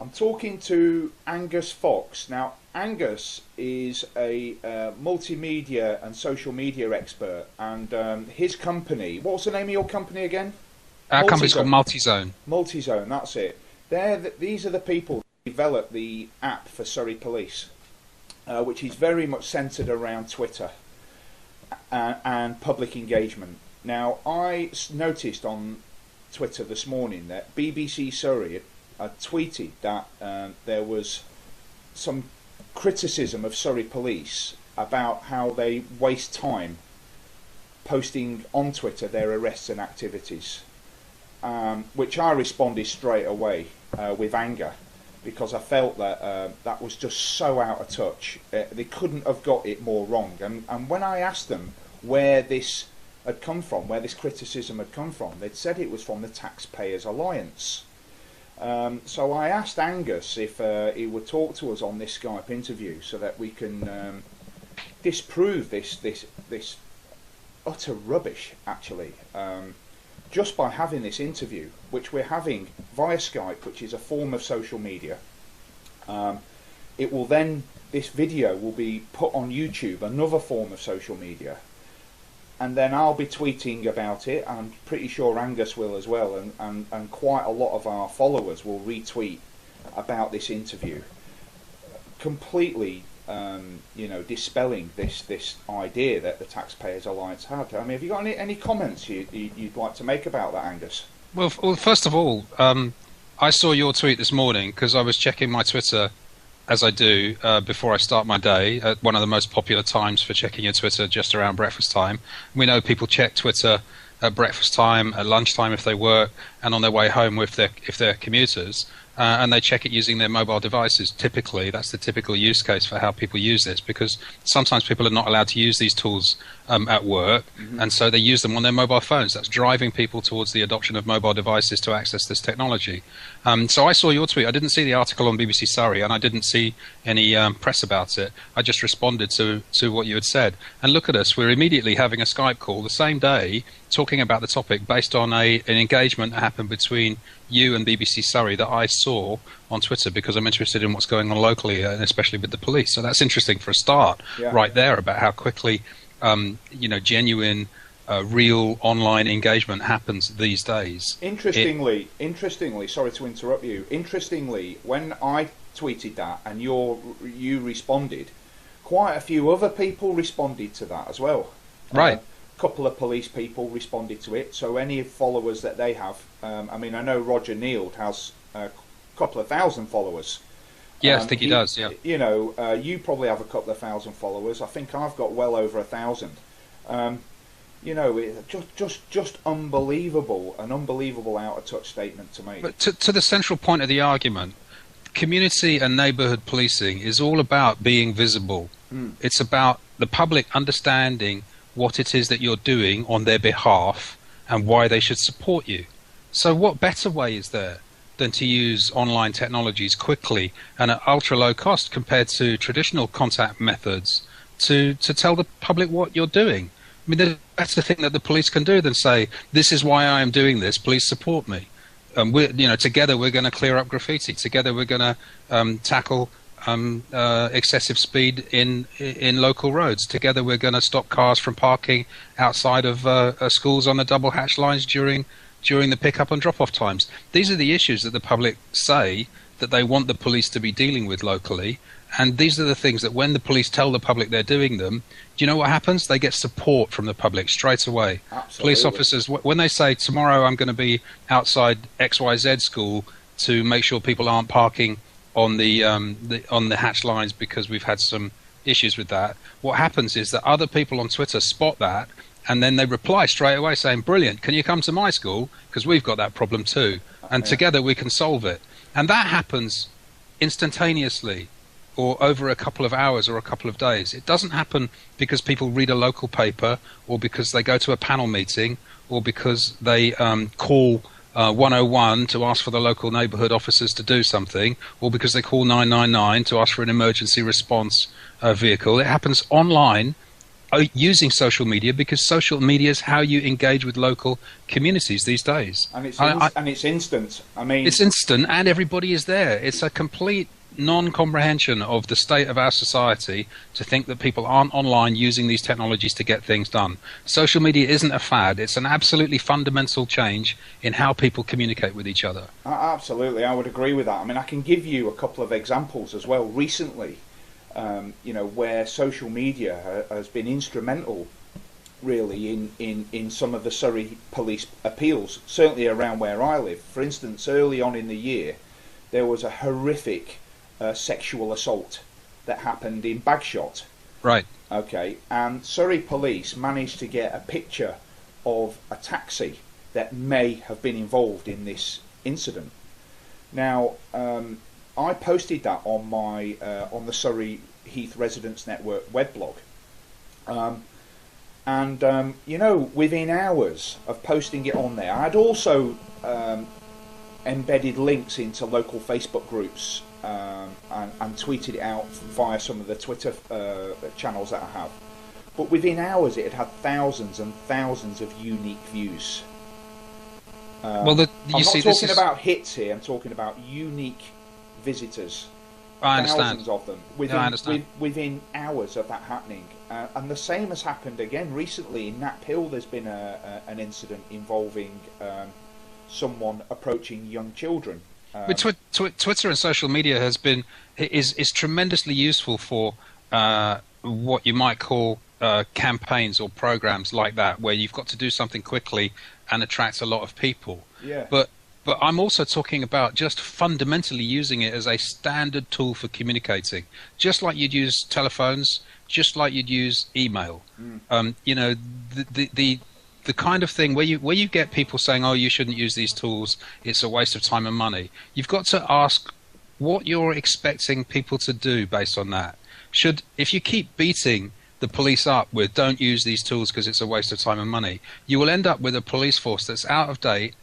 I'm talking to Angus Fox. Now, Angus is a multimedia and social media expert, and his company. What's the name of your company again? Our company's called Multizone. Multizone. Multizone. That's it. These are the people who developed the app for Surrey Police, which is very much centred around Twitter and public engagement. Now, noticed on Twitter this morning that BBC Surrey had tweeted that there was some criticism of Surrey Police about how they waste time posting on Twitter their arrests and activities, which I responded straight away with anger, because I felt that that was just so out of touch. They couldn't have got it more wrong. And when I asked them where this had come from, where this criticism had come from, they'd said it was from the Taxpayers Alliance. So I asked Angus if he would talk to us on this Skype interview so that we can disprove this utter rubbish, actually, just by having this interview, which we're having via Skype, which is a form of social media. It will then, this video will be put on YouTube, another form of social media, and then I'll be tweeting about it. I'm pretty sure Angus will as well, and quite a lot of our followers will retweet about this interview, completely dispelling this idea that the Taxpayers Alliance had. I mean, have you got any comments you'd like to make about that, Angus? Well, first of all, I saw your tweet this morning because I was checking my Twitter, as I do before I start my day, at one of the most popular times for checking your Twitter, just around breakfast time. We know people check Twitter at breakfast time, at lunchtime if they work, and on their way home if they're commuters. And they check it using their mobile devices. Typically, that's the typical use case for how people use this, because sometimes people are not allowed to use these tools at work, and so they use them on their mobile phones. That's driving people towards the adoption of mobile devices to access this technology. So I saw your tweet. I didn't see the article on BBC Surrey, and I didn't see any press about it. I just responded to what you had said. And look at us, we're immediately having a Skype call the same day talking about the topic based on an engagement that happened between you and BBC Surrey that I saw on Twitter, because I'm interested in what's going on locally, and especially with the police. So that's interesting for a start, right there, about how quickly genuine, real online engagement happens these days. Interestingly, sorry to interrupt you. Interestingly, when I tweeted that and you responded, quite a few other people responded to that as well. Right. Couple of police people responded to it, so any followers that they have, I mean, I know Roger Neild has a couple of thousand followers. Yeah, I think he does, yeah. You probably have a couple of thousand followers. I think I've got well over 1,000. Just unbelievable, an unbelievable out of touch statement to make. But to the central point of the argument, community and neighbourhood policing is all about being visible. It's about the public understanding what it is that you're doing on their behalf and why they should support you. So what better way is there than to use online technologies quickly and at ultra low cost compared to traditional contact methods to tell the public what you're doing? I mean, that's the thing that the police can do than say, this is why I am doing this, please support me. Together we're going to clear up graffiti. Together we're going to tackle excessive speed in local roads. Together we're going to stop cars from parking outside of schools on the double hatch lines during the pick-up and drop-off times. These are the issues that the public say that they want the police to be dealing with locally, and these are the things that when the police tell the public they're doing them, do you know what happens? They get support from the public straight away. Absolutely. Police officers, when they say, tomorrow I'm going to be outside XYZ school to make sure people aren't parking on the hatch lines because we've had some issues with that, what happens is that other people on Twitter spot that, and then they reply straight away saying, brilliant, can you come to my school, because we've got that problem too, and together we can solve it. And that happens instantaneously, or over a couple of hours or a couple of days. It doesn't happen because people read a local paper, or because they go to a panel meeting, or because they call 101 to ask for the local neighbourhood officers to do something, or because they call 999 to ask for an emergency response vehicle. It happens online using social media, because social media is how you engage with local communities these days. And it's instant. I mean, it's instant, and everybody is there. It's a complete non-comprehension of the state of our society to think that people aren't online using these technologies to get things done. Social media isn't a fad. It's an absolutely fundamental change in how people communicate with each other. Absolutely, I would agree with that. I mean, I can give you a couple of examples as well. Recently, where social media has been instrumental, really, in some of the Surrey police appeals, certainly around where I live. For instance, early on in the year, there was a horrific sexual assault that happened in Bagshot. Right. Okay, and Surrey police managed to get a picture of a taxi that may have been involved in this incident. Now, I posted that on my on the Surrey Heath Residents Network weblog, within hours of posting it on there, I'd also embedded links into local Facebook groups and tweeted it out via some of the Twitter channels that I have. But within hours, it had thousands and thousands of unique views. I'm not talking about hits here. I'm talking about unique visitors. I understand. Thousands of them within hours of that happening. And the same has happened again recently in Nap Hill. There's been an incident involving someone approaching young children. But Twitter and social media is tremendously useful for what you might call campaigns or programs like that, where you've got to do something quickly and attract a lot of people. Yeah. But I'm also talking about just fundamentally using it as a standard tool for communicating, just like you'd use telephones, just like you'd use email. The kind of thing where you get people saying, "Oh, you shouldn't use these tools. It's a waste of time and money." You've got to ask what you're expecting people to do based on that. If you keep beating the police up with "don't use these tools because it's a waste of time and money," you will end up with a police force that's out of date,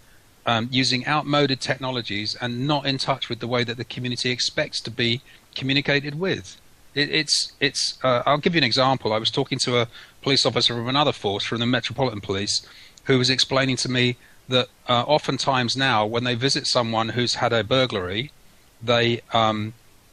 using outmoded technologies and not in touch with the way that the community expects to be communicated with. I'll give you an example. I was talking to a police officer from another force, from the Metropolitan Police, who was explaining to me that oftentimes now, when they visit someone who's had a burglary, they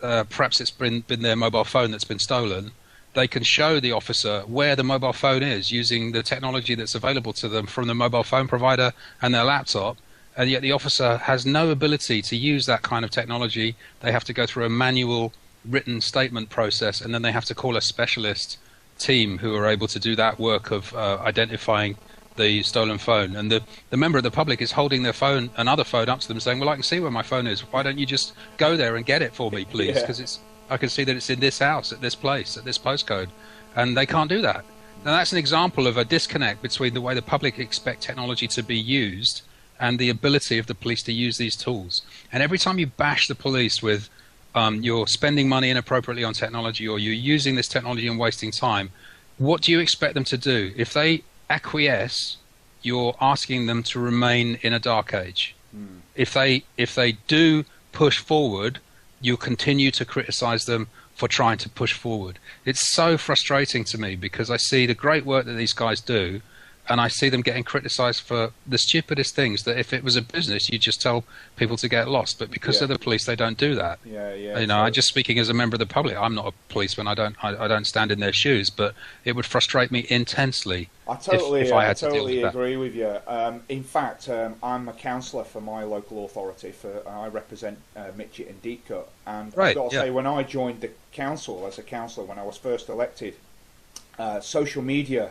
perhaps it's been their mobile phone that's been stolen. They can show the officer where the mobile phone is using the technology that's available to them from the mobile phone provider and their laptop, and yet the officer has no ability to use that kind of technology. They have to go through a manual written statement process, and then they have to call a specialist team who are able to do that work of identifying the stolen phone. And the member of the public is holding their phone, another phone, up to them saying, "Well, I can see where my phone is. Why don't you just go there and get it for me, please? Because I can see that it's in this house, at this place, at this postcode." And they can't do that. Now, that's an example of a disconnect between the way the public expect technology to be used and the ability of the police to use these tools. And every time you bash the police with you're spending money inappropriately on technology, or you're using this technology and wasting time, what do you expect them to do? If they acquiesce, you're asking them to remain in a dark age. If they do push forward, you'll continue to criticize them for trying to push forward. It's so frustrating to me, because I see the great work that these guys do, and I see them getting criticized for the stupidest things that if it was a business, you'd just tell people to get lost. But because they're the police, they don't do that. I'm just speaking as a member of the public. I'm not a policeman. I don't stand in their shoes. But it would frustrate me intensely if I had to deal with that. I totally agree with you. In fact, I'm a councillor for my local authority. I represent Mitchett and Deach, and I've got to say, when I joined the council as a councillor, when I was first elected, social media,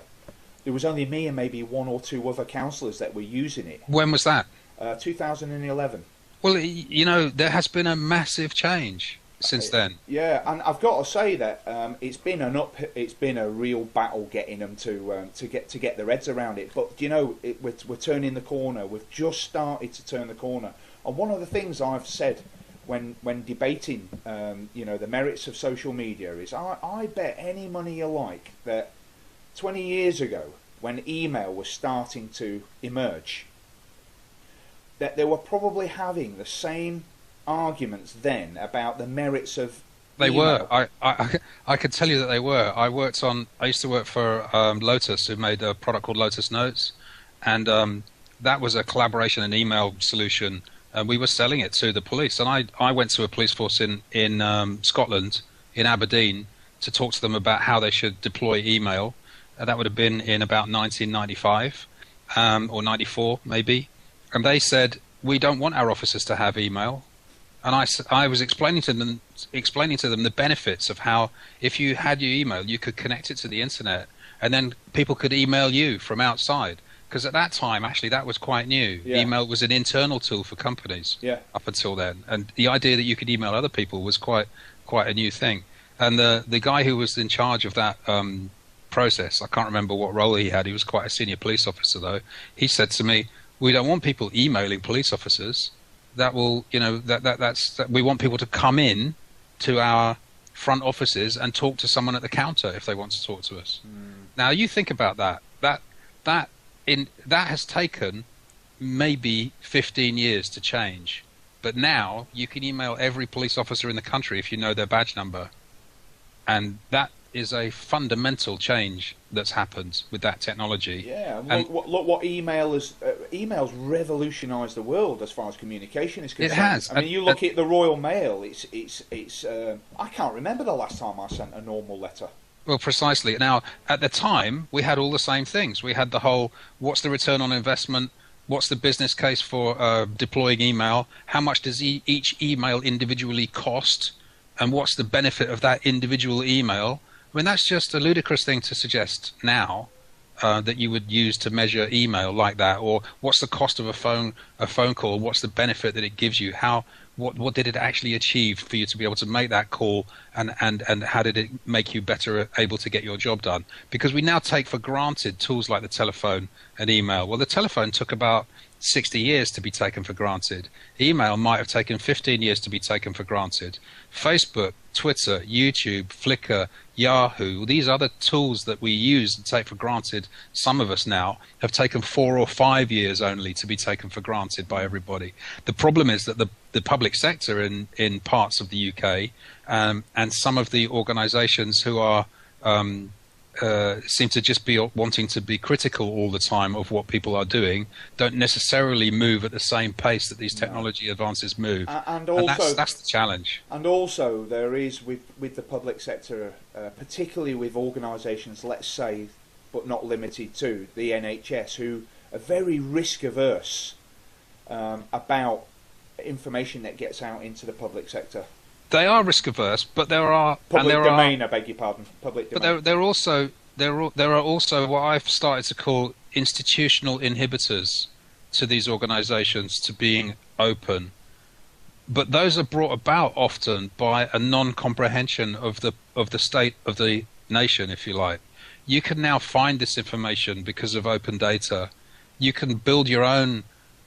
there was only me and maybe one or two other councillors that were using it. When was that? 2011. Well, there has been a massive change since then. Yeah, and I've got to say that it's been a real battle getting them to get their heads around it. But we're turning the corner. We've just started to turn the corner. And one of the things I've said when debating, the merits of social media is, I bet any money you like that 20 years ago, when email was starting to emerge, that they were probably having the same arguments then about the merits of They were. email. I could tell you that they were. I used to work for Lotus, who made a product called Lotus Notes, and that was a collaboration and email solution. And we were selling it to the police. And I went to a police force in Scotland, in Aberdeen, to talk to them about how they should deploy email. That would have been in about 1995 or 94, maybe. And they said, we don't want our officers to have email. And I was explaining to them the benefits of how, if you had your email, you could connect it to the internet, and then people could email you from outside. Because at that time, actually, that was quite new. Yeah. Email was an internal tool for companies up until then. And the idea that you could email other people was quite a new thing. And the guy who was in charge of that process, I can't remember what role he had. He was quite a senior police officer, though. He said to me, we don't want people emailing police officers. That will, we want people to come in to our front offices and talk to someone at the counter if they want to talk to us. Now, you think about that. That has taken maybe 15 years to change. But now you can email every police officer in the country if you know their badge number. And that is a fundamental change that's happened with that technology. Yeah, and look what email's revolutionised the world as far as communication is concerned. It has. I mean, you look at the Royal Mail. It's. I can't remember the last time I sent a normal letter. Well, precisely. Now, at the time, we had all the same things. We had the whole, what's the return on investment? What's the business case for deploying email? How much does each email individually cost? And what's the benefit of that individual email? I mean, that's just a ludicrous thing to suggest now that you would use to measure email like that. Or what's the cost of a phone call? What's the benefit that it gives you? What did it actually achieve for you to be able to make that call, and how did it make you better able to get your job done? Because we now take for granted tools like the telephone and email. Well, the telephone took about 60 years to be taken for granted. Email might have taken 15 years to be taken for granted. Facebook, Twitter, YouTube, Flickr, Yahoo, these other tools that we use and take for granted, some of us now, have taken 4 or 5 years only to be taken for granted by everybody. The problem is that the public sector in parts of the UK and some of the organisations who are seem to just be wanting to be critical all the time of what people are doing, don't necessarily move at the same pace that these technology advances move. And also, that's the challenge. And also there is with the public sector, particularly with organisations, let's say, but not limited to, the NHS, who are very risk averse about information that gets out into the public sector. They are risk averse, but there are public domain. I beg your pardon. Public domain. But there are also what I've started to call institutional inhibitors to these organisations to being open. But those are brought about often by a non-comprehension of the state of the nation, if you like. You can now find this information because of open data. You can build your own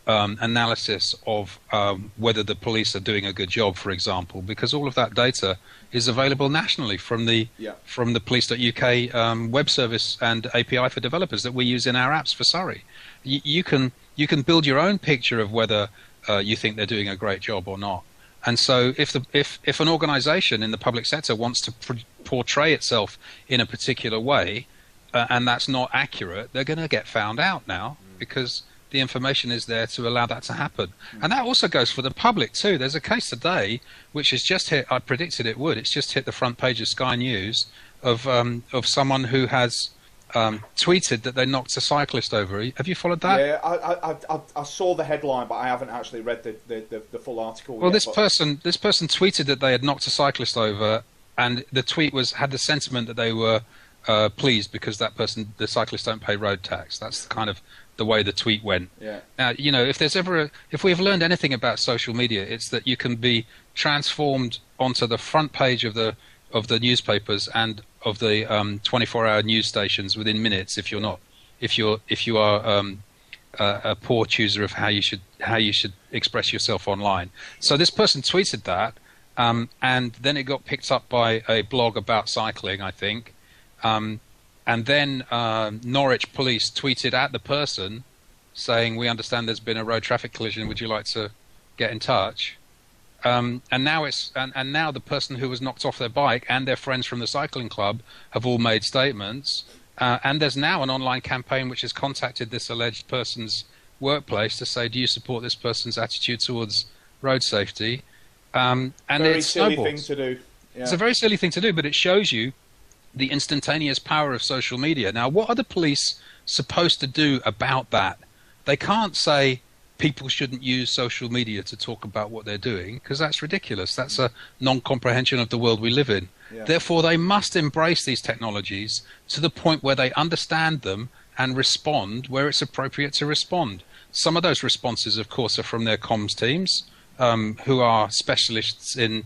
analysis of whether the police are doing a good job, for example, because all of that data is available nationally from the police.uk web service and API for developers that we use in our apps for Surrey. You can build your own picture of whether you think they're doing a great job or not. And so if an organisation in the public sector wants to portray itself in a particular way and that's not accurate, they're going to get found out now because the information is there to allow that to happen. And that also goes for the public too. There's a case today which has just hit, I predicted it would, it's just hit the front page of Sky News of someone who has tweeted that they knocked a cyclist over. Have you followed that? Yeah, I saw the headline, but I haven't actually read the full article. Well, this person tweeted that they had knocked a cyclist over, and the tweet had the sentiment that they were pleased because the cyclists don't pay road tax. That's kind of the way the tweet went. Yeah. Now, if we have learned anything about social media, it's that you can be transformed onto the front page of the newspapers and of the 24-hour news stations within minutes if you are a poor chooser of how you should express yourself online. So this person tweeted that, and then it got picked up by a blog about cycling, I think. And then Norwich police tweeted at the person saying, "We understand there's been a road traffic collision. Would you like to get in touch?" And now and now the person who was knocked off their bike and their friends from the cycling club have all made statements. And there's now an online campaign which has contacted this alleged person's workplace to say, do you support this person's attitude towards road safety? And very it's silly snowballs. thing to do. Yeah. It's a very silly thing to do, but it shows you the instantaneous power of social media. Now, what are the police supposed to do about that? They can't say people shouldn't use social media to talk about what they're doing, because that's ridiculous. That's a non-comprehension of the world we live in. Yeah. Therefore, they must embrace these technologies to the point where they understand them and respond where it's appropriate to respond. Some of those responses, of course, are from their comms teams, who are specialists in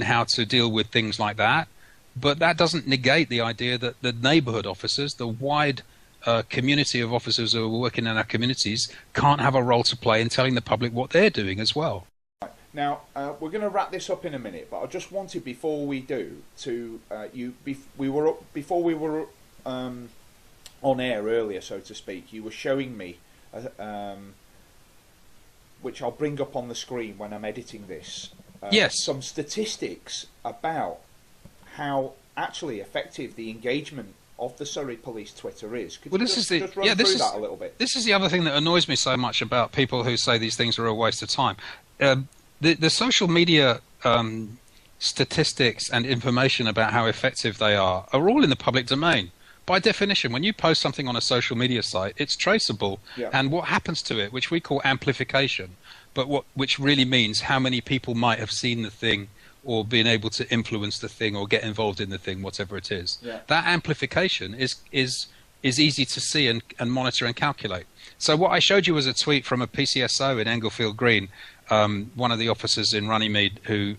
how to deal with things like that. But that doesn't negate the idea that the neighbourhood officers, the wide community of officers who are working in our communities, can't have a role to play in telling the public what they're doing as well. Now, we're going to wrap this up in a minute, but I just wanted, before we do, to before we were on air earlier, so to speak, you were showing me, which I'll bring up on the screen when I'm editing this, yes, some statistics about how actually effective the engagement of the Surrey Police Twitter is. Could you just run through that a little bit? This is the other thing that annoys me so much about people who say these things are a waste of time. The social media statistics and information about how effective they are all in the public domain. By definition, when you post something on a social media site, it's traceable. Yeah. And what happens to it, which we call amplification, but which really means how many people might have seen the thing or been able to influence the thing or get involved in the thing, whatever it is. Yeah. That amplification is easy to see and monitor and calculate. So what I showed you was a tweet from a PCSO in Englefield Green, one of the officers in Runnymede who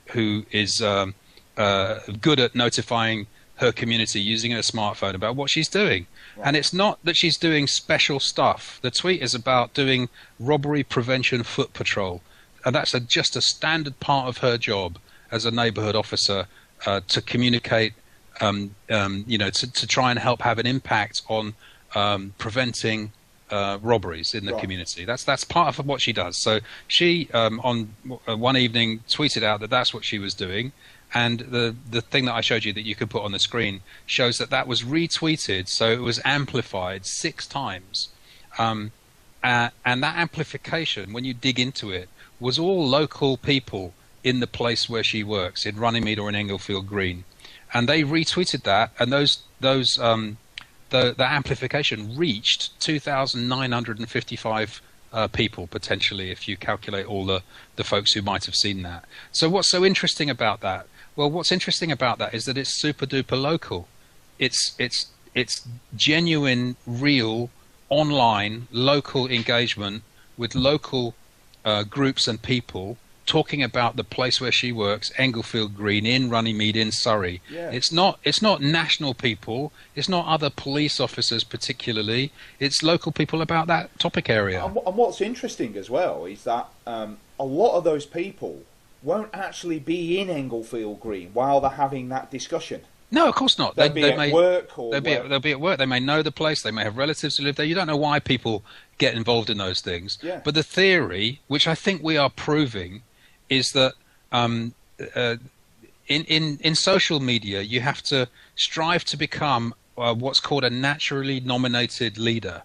is good at notifying her community using her smartphone about what she's doing. Right. And it's not that she's doing special stuff. The tweet is about doing robbery prevention foot patrol. And that's just a standard part of her job as a neighbourhood officer, to communicate, to try and help have an impact on preventing robberies in the community. That's part of what she does. So she, on one evening, tweeted out that that's what she was doing. And the thing that I showed you that you could put on the screen shows that was retweeted, so it was amplified 6 times. And that amplification, when you dig into it, was all local people in the place where she works, in Runnymede or in Englefield Green. And they retweeted that, and the amplification reached 2,955 people, potentially, if you calculate all the folks who might have seen that. So what's so interesting about that? Well, what's interesting about that is that it's super duper local. It's genuine, real, online, local engagement with local groups and people talking about the place where she works, Englefield Green, in Runnymede, in Surrey. Yeah. It's not national people. It's not other police officers particularly. It's local people about that topic area. And what's interesting as well is that a lot of those people won't actually be in Englefield Green while they're having that discussion. No, of course not. They'll be at work. Or they'll be at work. They may know the place. They may have relatives who live there. You don't know why people get involved in those things. Yeah. But the theory, which I think we are proving, is that in social media you have to strive to become what's called a naturally nominated leader.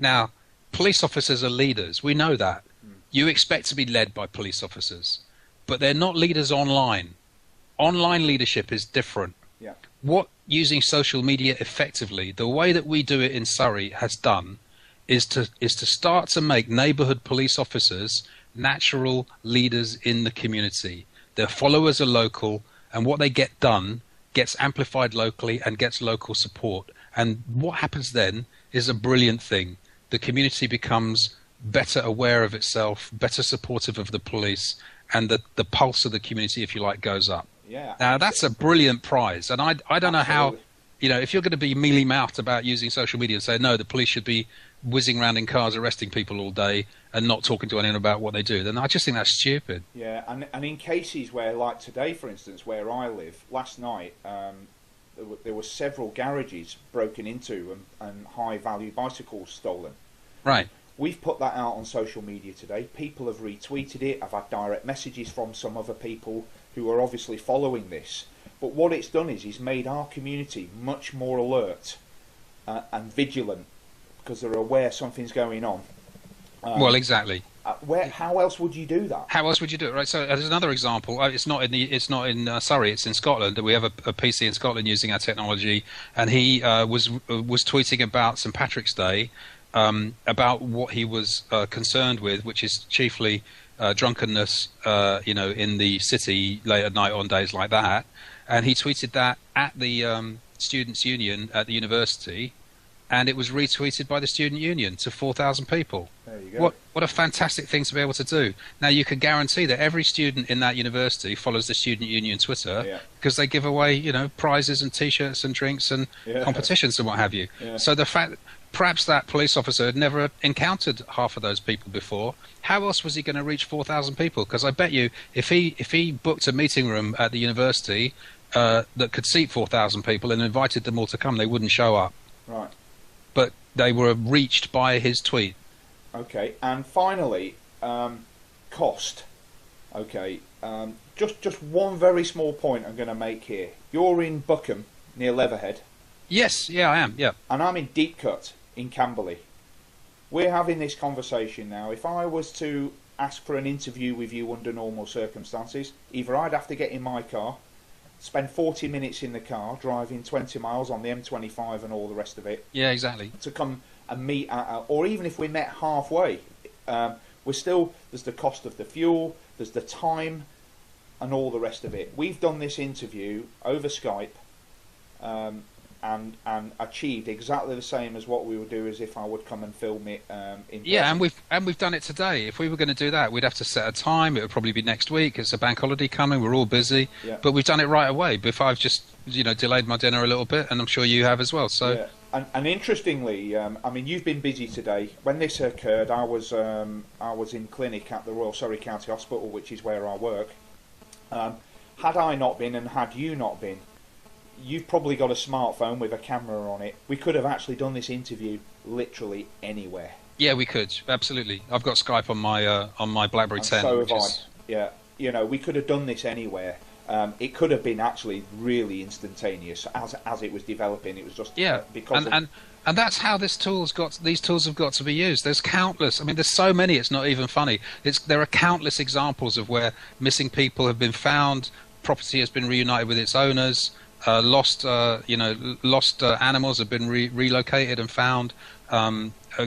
Now, police officers are leaders. We know that. You expect to be led by police officers, but they're not leaders online. Online leadership is different. Yeah. What using social media effectively, the way that we do it in Surrey has done, is to start to make neighbourhood police officers natural leaders in the community. Their followers are local, and what they get done gets amplified locally and gets local support. And what happens then is a brilliant thing. The community becomes better aware of itself, better supportive of the police, and the pulse of the community, if you like, goes up. Yeah. Now, that's a brilliant prize. And I don't know how, if you're going to be mealy-mouthed about using social media and say, no, the police should be whizzing around in cars arresting people all day and not talking to anyone about what they do, then I just think that's stupid. Yeah, and in cases where, like today, for instance, where I live, last night, there were several garages broken into and high-value bicycles stolen. Right. We've put that out on social media today. People have retweeted it. I've had direct messages from some other people who are obviously following this. But what it's done is it's made our community much more alert and vigilant, because they're aware something's going on. Well, exactly. How else would you do that? How else would you do it? Right. So there's another example. It's not in Surrey. It's in Scotland. We have a PC in Scotland using our technology, and he was tweeting about St Patrick's Day, about what he was concerned with, which is chiefly drunkenness, in the city late at night on days like that. And he tweeted that at the Students' Union at the university, and it was retweeted by the Student Union to 4,000 people. There you go. What a fantastic thing to be able to do. Now, you can guarantee that every student in that university follows the Student Union Twitter, because they give away, prizes and T-shirts and drinks and competitions and what have you. Yeah. So the fact that perhaps that police officer had never encountered half of those people before, how else was he going to reach 4,000 people? Because I bet you if he booked a meeting room at the university that could seat 4,000 people and invited them all to come, they wouldn't show up. Right. But they were reached by his tweet. Okay, and finally, cost. Okay, just one very small point I'm going to make here. You're in Buckham, near Leatherhead. Yes, yeah, I am, yeah. And I'm in Deepcut, in Camberley. We're having this conversation now. If I was to ask for an interview with you under normal circumstances, either I'd have to get in my car, spend 40 minutes in the car, driving 20 miles on the M25 and all the rest of it. Yeah, exactly. To come and meet or even if we met halfway, there's the cost of the fuel, there's the time, and all the rest of it. We've done this interview over Skype, and achieved exactly the same as what we would do as if I would come and film it in person. Yeah, and we've done it today. If we were going to do that, we'd have to set a time. It would probably be next week. It's a bank holiday coming. We're all busy. Yeah. But we've done it right away. But I've just delayed my dinner a little bit, and I'm sure you have as well. So. Yeah. And interestingly, you've been busy today. When this occurred, I was in clinic at the Royal Surrey County Hospital, which is where I work. Had I not been, and had you not been, you've probably got a smartphone with a camera on it. We could have actually done this interview literally anywhere. Yeah, we could, absolutely. I've got Skype on my BlackBerry 10. So have I. Yeah, we could have done this anywhere. It could have been actually really instantaneous as it was developing. It was just because and that's how these tools have got to be used. There's countless. I mean, there's so many. It's not even funny. There are countless examples of where missing people have been found, property has been reunited with its owners, lost animals have been relocated and found.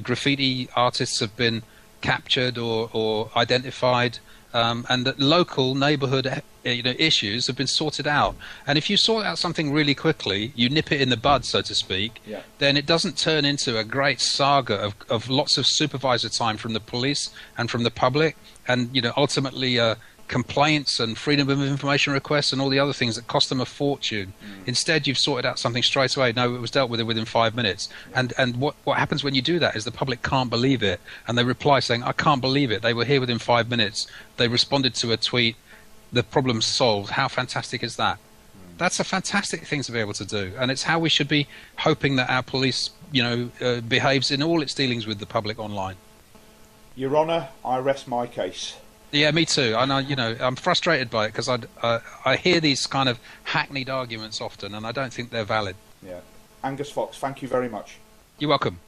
Graffiti artists have been captured or identified. And that local neighbourhood issues have been sorted out. And if you sort out something really quickly, you nip it in the bud, so to speak, then it doesn't turn into a great saga of lots of supervisor time from the police and from the public, and ultimately complaints and freedom of information requests and all the other things that cost them a fortune. Instead, you've sorted out something straight away. No, it was dealt with within 5 minutes. And what happens when you do that is the public can't believe it, and they reply saying, I can't believe it. They were here within 5 minutes. They responded to a tweet. The problem's solved. How fantastic is that? That's a fantastic thing to be able to do, and it's how we should be hoping that our police, behaves in all its dealings with the public online. Your Honour, I rest my case. Yeah, me too. And I'm frustrated by it because I hear these kind of hackneyed arguments often, and I don't think they're valid. Yeah, Angus Fox, thank you very much. You're welcome.